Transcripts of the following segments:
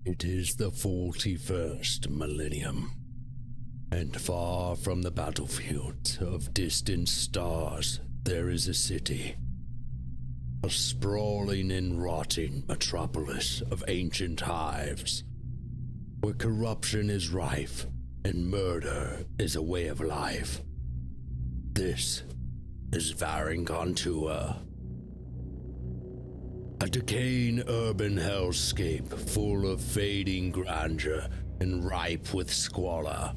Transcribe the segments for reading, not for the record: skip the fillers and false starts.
It is the 41st millennium, and far from the battlefields of distant stars there is a city. A sprawling and rotting metropolis of ancient hives, where corruption is rife and murder is a way of life. This is Varangantua, a decaying urban hellscape full of fading grandeur and ripe with squalor.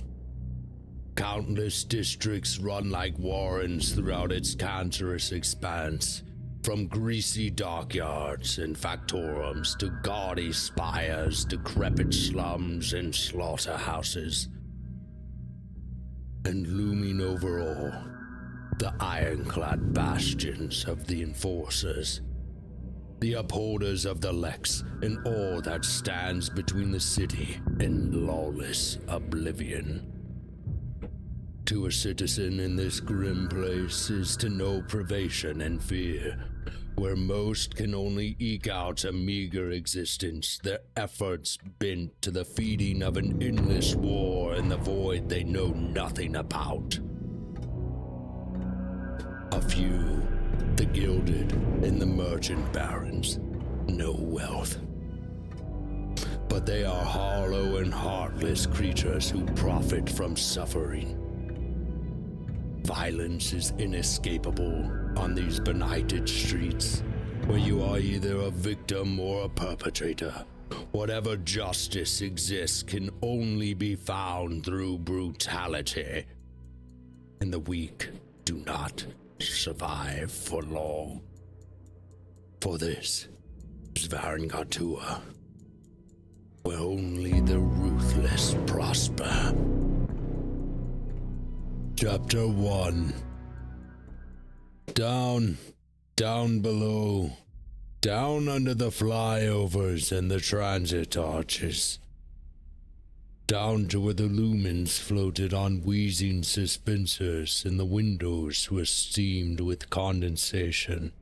Countless districts run like warrens throughout its cancerous expanse, from greasy dockyards and factorums to gaudy spires, decrepit slums and slaughterhouses. And looming over all, the ironclad bastions of the Enforcers, the upholders of the Lex, and all that stands between the city and lawless oblivion. To a citizen in this grim place is to know privation and fear, where most can only eke out a meager existence, their efforts bent to the feeding of an endless war in the void they know nothing about. A few, the gilded and the merchant barons, know wealth. But they are hollow and heartless creatures who profit from suffering. Violence is inescapable on these benighted streets, where you are either a victim or a perpetrator. Whatever justice exists can only be found through brutality, and the weak do not survive for long. For this is Varangantua, where only the ruthless prosper. Chapter 1. Down below, down under the flyovers and the transit arches, down to where the lumens floated on wheezing suspensors and the windows were steamed with condensation.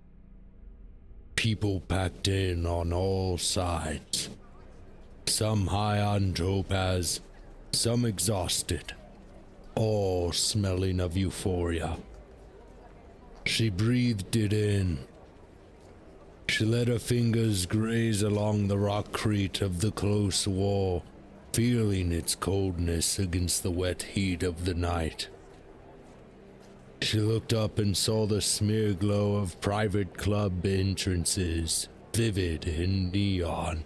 People packed in on all sides, some high on topaz, some exhausted, all smelling of euphoria. She breathed it in. She let her fingers graze along the rockcrete of the close wall, feeling its coldness against the wet heat of the night. She looked up and saw the smear glow of private club entrances, vivid in neon.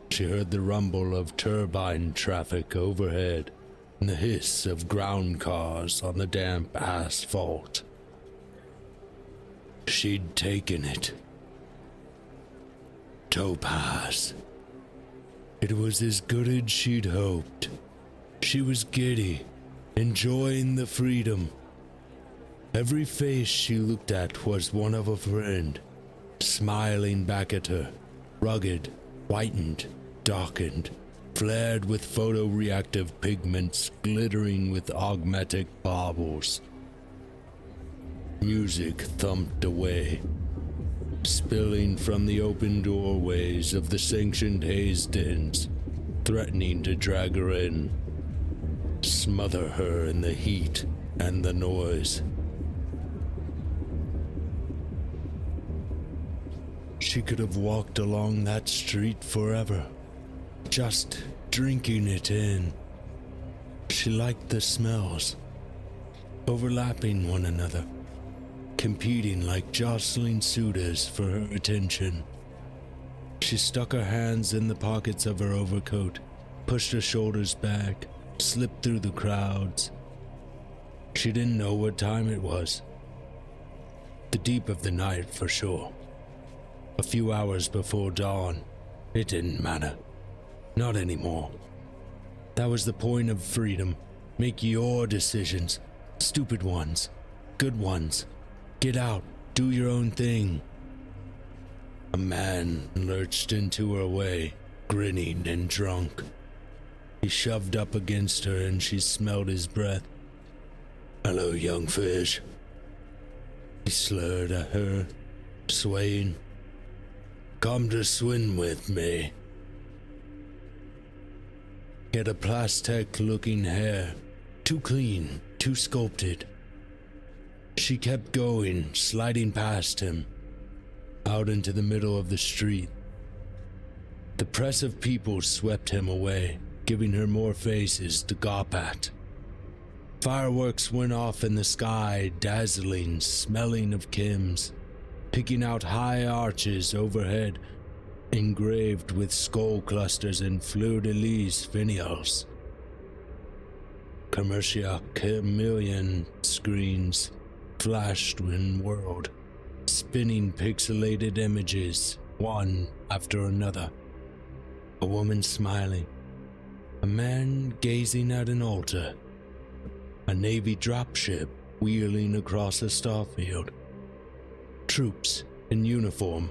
She heard the rumble of turbine traffic overhead and the hiss of ground cars on the damp asphalt. She'd taken it. Topaz. It was as good as she'd hoped. She was giddy, enjoying the freedom. Every face she looked at was one of a friend, smiling back at her, rugged, whitened, darkened, flared with photoreactive pigments, glittering with augmetic baubles. Music thumped away, spilling from the open doorways of the sanctioned haze dens, threatening to drag her in, smother her in the heat and the noise. She could have walked along that street forever, just drinking it in. She liked the smells, overlapping one another, competing like jostling suitors for her attention. She stuck her hands in the pockets of her overcoat, pushed her shoulders back, slipped through the crowds. She didn't know what time it was. The deep of the night, for sure. A few hours before dawn. It didn't matter. Not anymore. That was the point of freedom. Make your decisions. Stupid ones. Good ones. Get out. Do your own thing. A man lurched into her way, grinning and drunk. He shoved up against her and she smelled his breath. "Hello, young fish." He slurred at her, swaying. "Come to swim with me." He had a plastic-looking hair, too clean, too sculpted. She kept going, sliding past him, out into the middle of the street. The press of people swept him away, giving her more faces to gawp at. Fireworks went off in the sky, dazzling, smelling of chems, picking out high arches overhead, engraved with skull clusters and fleur-de-lis finials. Commercial chameleon screens flashed and whirled, spinning pixelated images, one after another. A woman smiling, a man gazing at an altar, a Navy dropship wheeling across a starfield, troops in uniform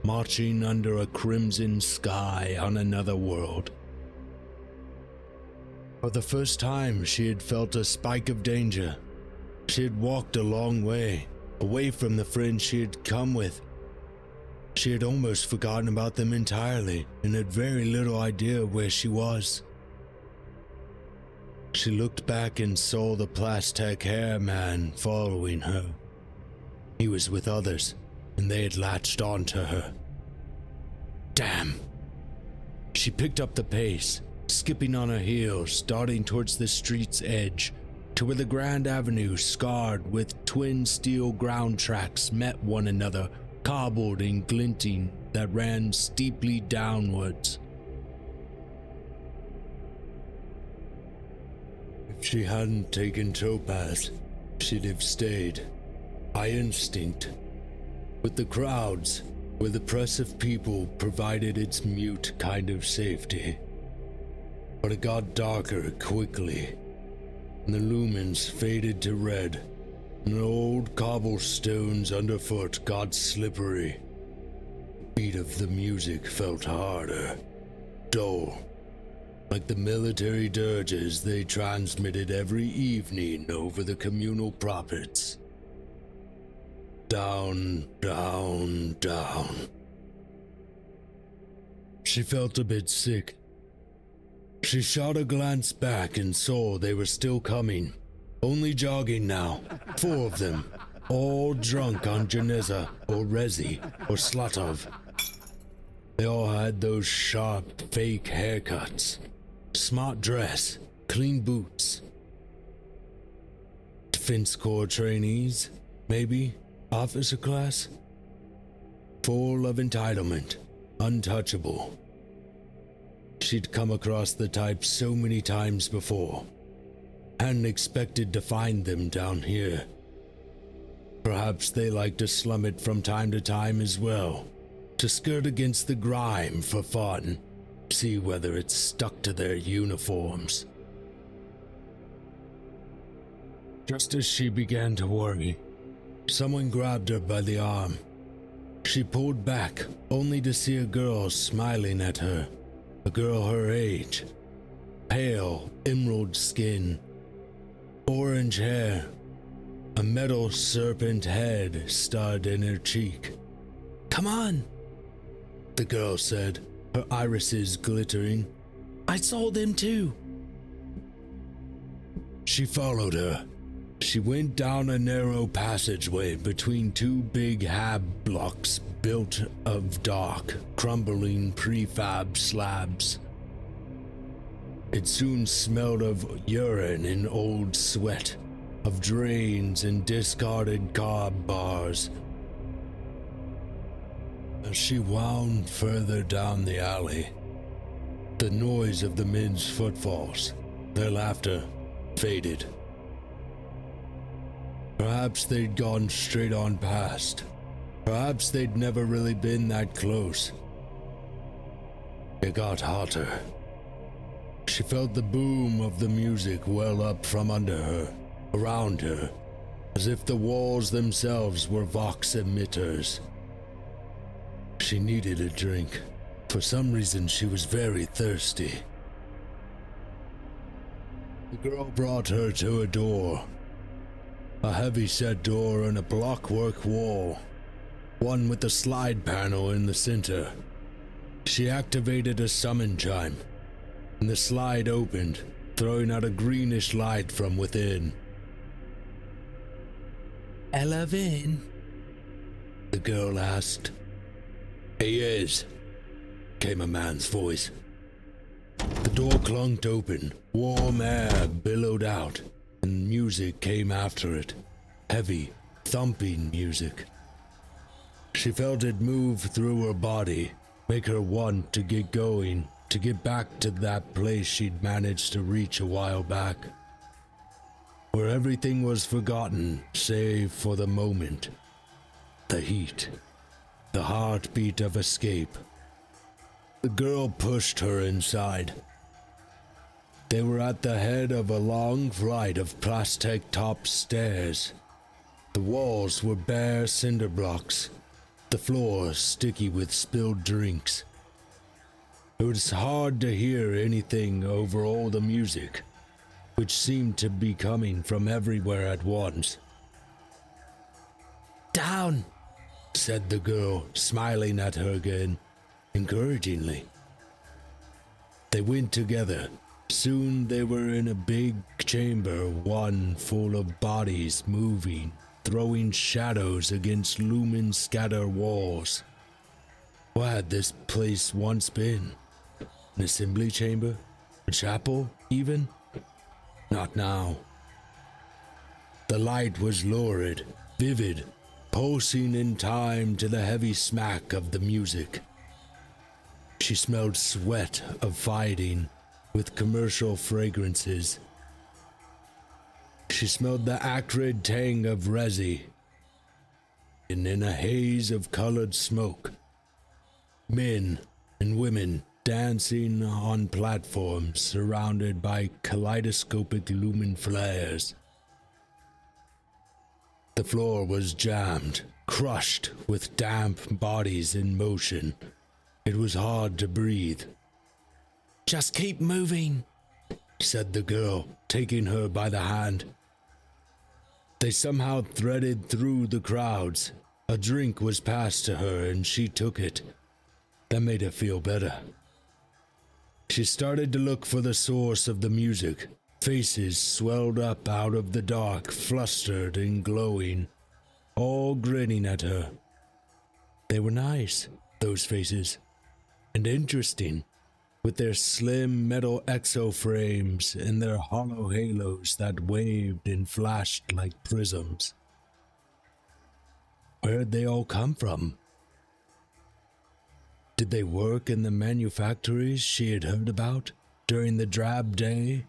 marching under a crimson sky on another world. For the first time, she had felt a spike of danger. She had walked a long way, away from the friends she had come with. She had almost forgotten about them entirely and had very little idea where she was. She looked back and saw the plastic hair man following her. He was with others, and they had latched onto her. Damn! She picked up the pace, skipping on her heels, darting towards the street's edge, to where the Grand Avenue, scarred with twin steel ground tracks, met one another, cobbled and glinting, that ran steeply downwards. If she hadn't taken Topaz, she'd have stayed, by instinct, with the crowds, where the press of people provided its mute kind of safety. But it got darker quickly, and the lumens faded to red, and the old cobblestones underfoot got slippery. The beat of the music felt harder, dull, like the military dirges they transmitted every evening over the communal prophets. Down, down, down. She felt a bit sick. She shot a glance back and saw they were still coming, only jogging now, 4 of them, all drunk on Geneza or Rezi or Slatov. They all had those sharp, fake haircuts, smart dress, clean boots. Defense Corps trainees, maybe, officer class? Full of entitlement, untouchable. She'd come across the type so many times before, hadn't expected to find them down here. Perhaps they like to slum it from time to time as well, to skirt against the grime for fun, see whether it's stuck to their uniforms. Just as she began to worry, someone grabbed her by the arm. She pulled back, only to see a girl smiling at her, a girl her age, pale, emerald skin, orange hair, a metal serpent head stud in her cheek. "Come on," the girl said, her irises glittering. "I saw them too." She followed her. She went down a narrow passageway between 2 big hab blocks built of dark, crumbling prefab slabs. It soon smelled of urine and old sweat, of drains and discarded cob bars. As she wound further down the alley, the noise of the men's footfalls, their laughter, faded. Perhaps they'd gone straight on past. Perhaps they'd never really been that close. It got hotter. She felt the boom of the music well up from under her, around her, as if the walls themselves were vox emitters. She needed a drink. For some reason, she was very thirsty. The girl brought her to a door. A heavy-set door in a blockwork wall, one with a slide panel in the center. She activated a summon chime. and the slide opened, throwing out a greenish light from within. "Elavin?" the girl asked. "He is," came a man's voice. The door clunked open, warm air billowed out, and music came after it. Heavy, thumping music. She felt it move through her body, make her want to get going, to get back to that place she'd managed to reach a while back, where everything was forgotten save for the moment. The heat, the heartbeat of escape. The girl pushed her inside. They were at the head of a long flight of plastic-topped stairs. The walls were bare cinder blocks, the floor sticky with spilled drinks. It was hard to hear anything over all the music, which seemed to be coming from everywhere at once. "Down," said the girl, smiling at her again, encouragingly. They went together. Soon they were in a big chamber, one full of bodies moving, throwing shadows against lumen-scattered walls. What had this place once been? An assembly chamber? A chapel, even? Not now. The light was lurid, vivid, pulsing in time to the heavy smack of the music. She smelled sweat of fighting with commercial fragrances. She smelled the acrid tang of resi, and in a haze of colored smoke, men and women dancing on platforms surrounded by kaleidoscopic lumen flares. The floor was jammed, crushed with damp bodies in motion. It was hard to breathe. "Just keep moving," said the girl, taking her by the hand. They somehow threaded through the crowds. A drink was passed to her and she took it. That made her feel better. She started to look for the source of the music. Faces swelled up out of the dark, flustered and glowing, all grinning at her. They were nice, those faces, and interesting, with their slim metal exoframes and their hollow halos that waved and flashed like prisms. Where'd they all come from? Did they work in the manufactories she had heard about during the drab day?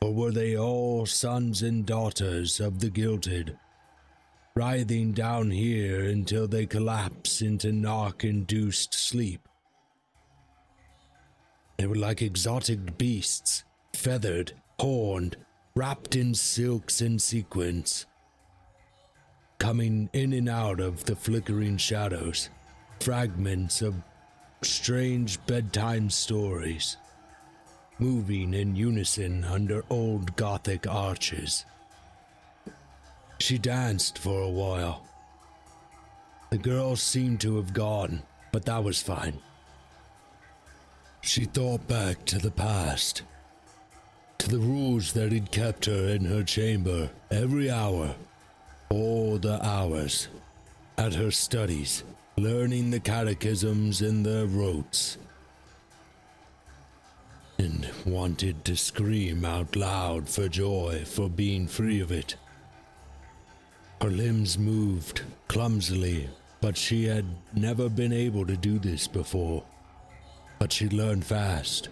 Or were they all sons and daughters of the Gilded, writhing down here until they collapse into narc-induced sleep? They were like exotic beasts, feathered, horned, wrapped in silks and sequins, coming in and out of the flickering shadows, fragments of strange bedtime stories, moving in unison under old Gothic arches. She danced for a while. The girl seemed to have gone, but that was fine. She thought back to the past, to the rules that had kept her in her chamber every hour, all the hours, at her studies, learning the catechisms and the rotes, and wanted to scream out loud for joy for being free of it. Her limbs moved clumsily, but she had never been able to do this before. But she learned fast,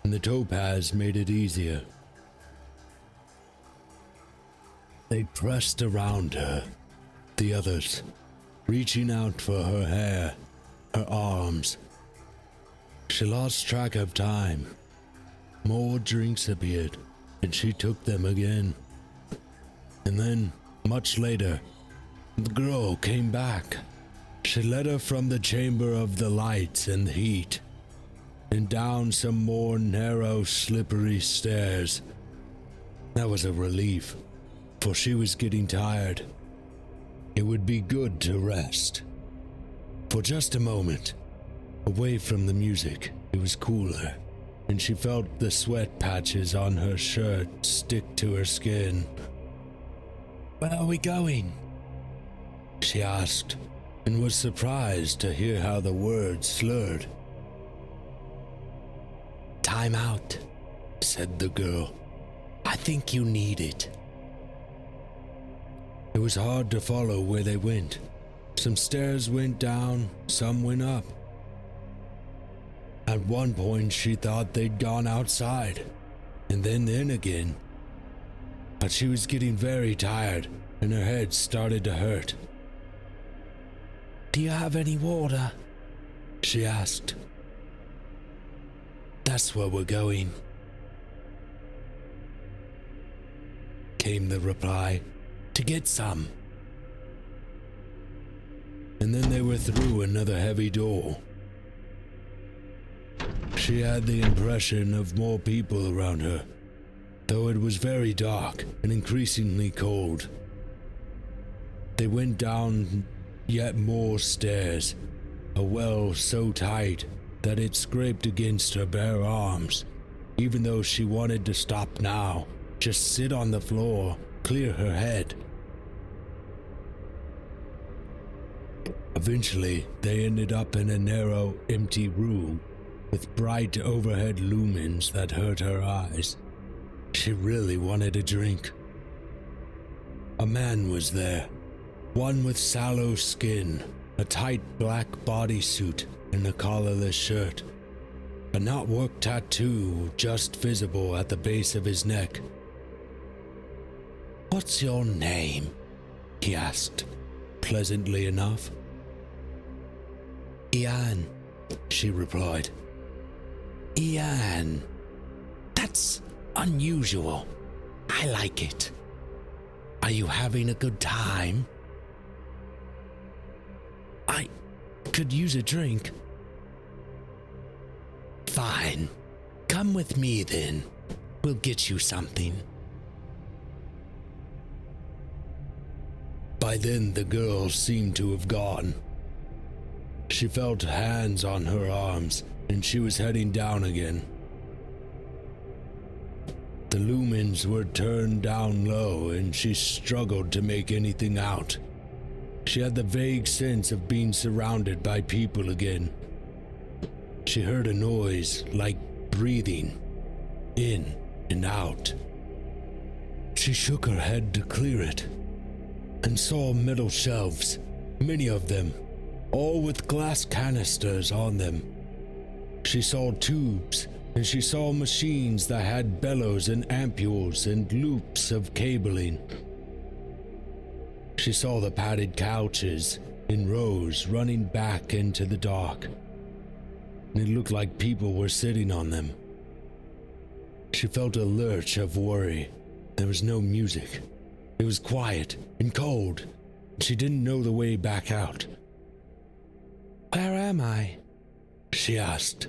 and the topaz made it easier. They pressed around her, the others, reaching out for her hair, her arms. She lost track of time. More drinks appeared, and she took them again. And then, much later, the girl came back. She led her from the chamber of the lights and heat, and down some more narrow, slippery stairs. That was a relief, for she was getting tired. It would be good to rest. For just a moment, away from the music, it was cooler, and she felt the sweat patches on her shirt stick to her skin. "Where are we going?" she asked, and was surprised to hear how the words slurred. "Time out," said the girl. "I think you need it." It was hard to follow where they went. Some stairs went down, some went up. At one point she thought they'd gone outside, and then in again. But she was getting very tired, and her head started to hurt. "Do you have any water?" she asked. "That's where we're going," came the reply. "To get some." And then they were through another heavy door. She had the impression of more people around her, though it was very dark and increasingly cold. They went down yet more stairs, a well so tight that it scraped against her bare arms, even though she wanted to stop now, just sit on the floor, clear her head. Eventually, they ended up in a narrow, empty room with bright overhead lumens that hurt her eyes. She really wanted a drink. A man was there, one with sallow skin, a tight black bodysuit, and a collarless shirt. A knotwork tattoo just visible at the base of his neck. "What's your name?" he asked, pleasantly enough. "Ian," she replied. "Ian. That's unusual. I like it. Are you having a good time?" "I could use a drink." "Fine. Come with me then. We'll get you something." By then the girl seemed to have gone. She felt hands on her arms, and she was heading down again. The lumens were turned down low, and she struggled to make anything out. She had the vague sense of being surrounded by people again. She heard a noise like breathing, in and out. She shook her head to clear it, and saw metal shelves, many of them, all with glass canisters on them. She saw tubes, and she saw machines that had bellows and ampules and loops of cabling. She saw the padded couches in rows running back into the dark, and it looked like people were sitting on them. She felt a lurch of worry. There was no music. It was quiet and cold, and she didn't know the way back out. "Where am I?" she asked.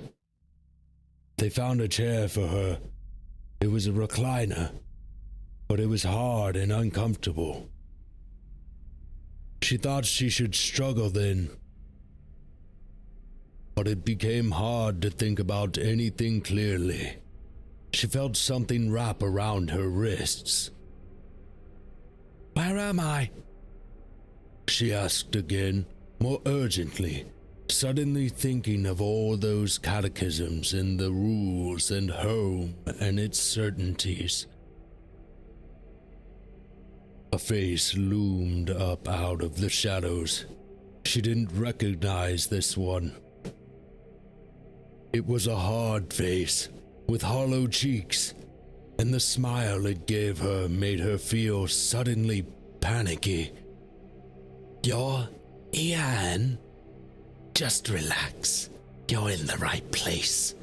They found a chair for her. It was a recliner, but it was hard and uncomfortable. She thought she should struggle then, but it became hard to think about anything clearly. She felt something wrap around her wrists. "Where am I?" she asked again, more urgently, suddenly thinking of all those catechisms and the rules and home and its certainties. A face loomed up out of the shadows. She didn't recognize this one. It was a hard face, with hollow cheeks, and the smile it gave her made her feel suddenly panicky. "You're Ian? Just relax. You're in the right place."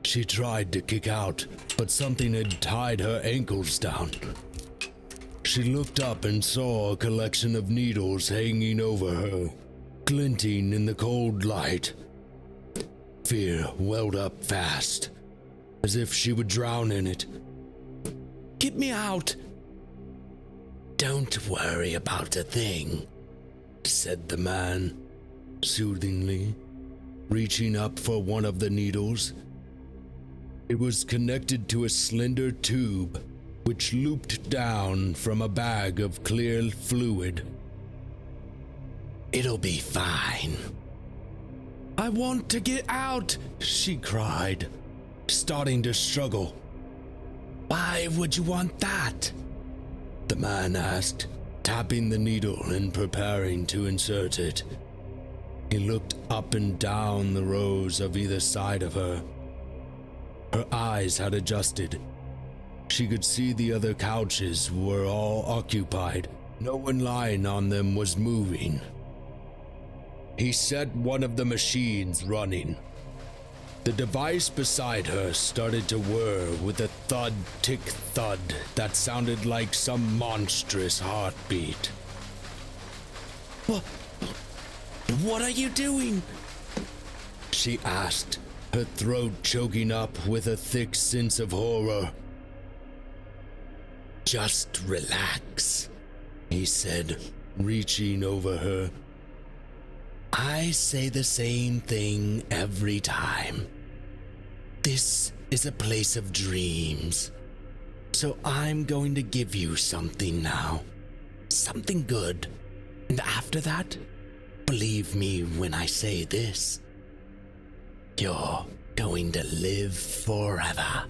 She tried to kick out, but something had tied her ankles down. She looked up and saw a collection of needles hanging over her, glinting in the cold light. Fear welled up fast, as if she would drown in it. "Get me out!" "Don't worry about a thing," said the man, soothingly. reaching up for one of the needles. It was connected to a slender tube which looped down from a bag of clear fluid. "It'll be fine." "I want to get out," she cried, starting to struggle. "Why would you want that?" the man asked, tapping the needle and preparing to insert it. He looked up and down the rows of either side of her. Her eyes had adjusted. She could see the other couches were all occupied. No one lying on them was moving. He set one of the machines running. The device beside her started to whir with a thud, tick thud that sounded like some monstrous heartbeat. What are you doing?" she asked, her throat choking up with a thick sense of horror. "Just relax," he said, reaching over her. "I say the same thing every time. This is a place of dreams, so I'm going to give you something now. Something good. And after that, believe me when I say this, you're going to live forever."